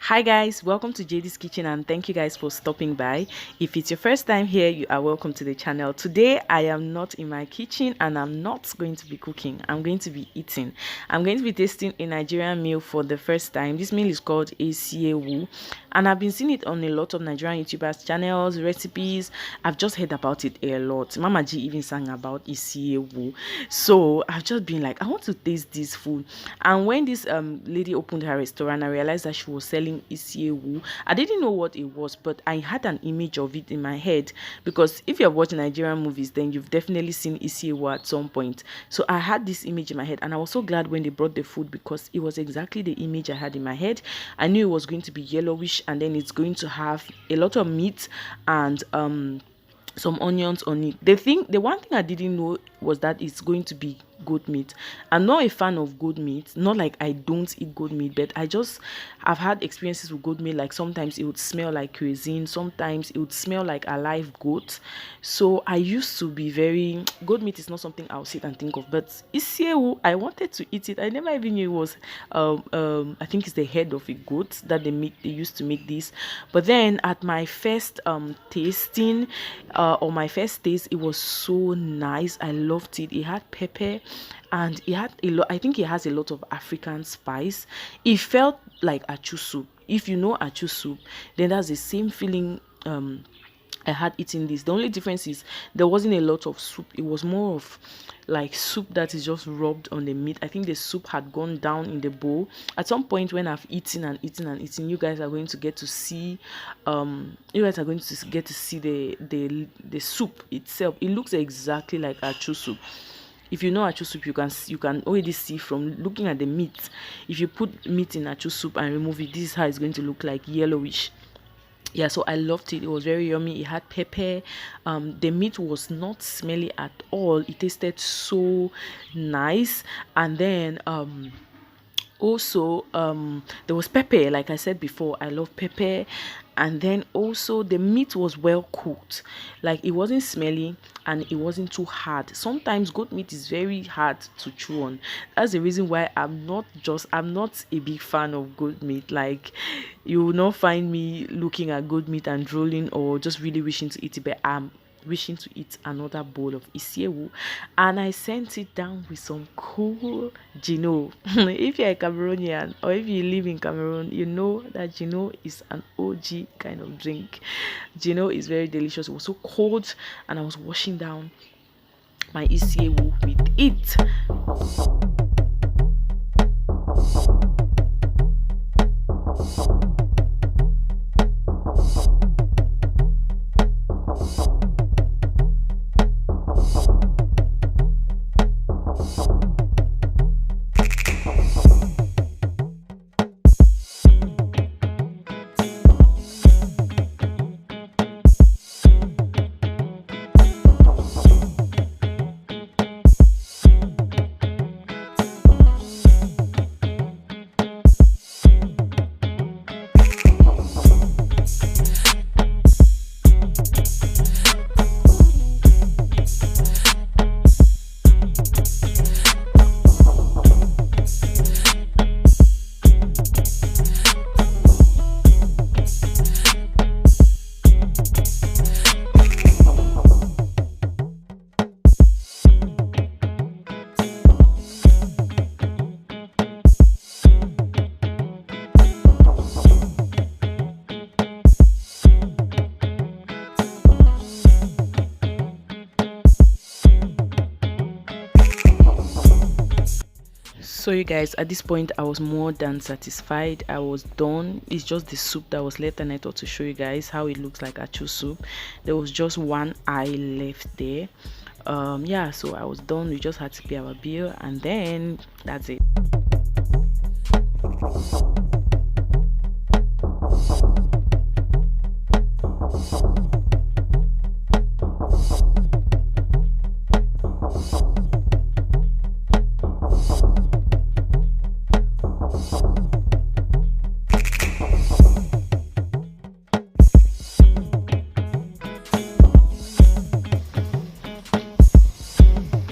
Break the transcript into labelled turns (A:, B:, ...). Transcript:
A: Hi guys, welcome to JD's Kitchen and thank you guys for stopping by. If it's your first time here, you are welcome to the channel. Today I am not in my kitchen and I'm not going to be cooking. I'm going to be eating. I'm going to be tasting a Nigerian meal for the first time. This meal is called Isiewu and I've been seeing it on a lot of Nigerian YouTubers channels, recipes. I've just heard about it a lot. Mama G even sang about Isiewu. So I've just been like, I want to taste this food. And when this lady opened her restaurant, I realized that she was selling Isiewu. I didn't know what it was, but I had an image of it in my head because if you have watched Nigerian movies, then you've definitely seen Isiewu at some point. So I had this image in my head, and I was so glad when they brought the food because it was exactly the image I had in my head. I knew it was going to be yellowish, and then it's going to have a lot of meat and some onions on it. The one thing I didn't know was that it's going to be goat meat. I'm not a fan of goat meat, not like I don't eat goat meat, but I've had experiences with goat meat, like sometimes it would smell like cuisine, sometimes it would smell like a live goat. So I used to be very, goat meat is not something I'll sit and think of, but Isiewu, I wanted to eat it. I never even knew it was I think it's the head of a goat that they used to make this. But then at my first tasting or my first taste, it was so nice. I loved it. It had pepper and it had a lot. I think it has a lot of African spice. It felt like achu soup. If you know achu soup, then that's the same feeling I had eating this. The only difference is there wasn't a lot of soup. It was more of like soup that is just rubbed on the meat. I think the soup had gone down in the bowl. At some point when I've eaten and eaten and eaten, you guys are going to get to see the soup itself. It looks exactly like achu soup. If you know achu soup, you can already see from looking at the meat. If you put meat in achu soup and remove it, this is how it's going to look like, yellowish. Yeah, so I loved it. It was very yummy. It had pepper. The meat was not smelly at all. It tasted so nice. And then also there was pepper. Like I said before, I love pepper. And then also the meat was well cooked. Like it wasn't smelly and it wasn't too hard. Sometimes goat meat is very hard to chew on. That's the reason why I'm not a big fan of goat meat. Like you will not find me looking at goat meat and drooling or just really wishing to eat it, but I'm wishing to eat another bowl of Isiewu, and I sent it down with some cool Gino. If you're a Cameroonian or if you live in Cameroon, you know that Gino is an OG kind of drink. Gino is very delicious. It was so cold and I was washing down my Isiewu with it. So you guys, at this point I was more than satisfied. I was done. It's just the soup that was left, and I thought to show you guys how it looks like achu soup. There was just one eye left there. Yeah, so I was done. We just had to pay our bill and then that's it.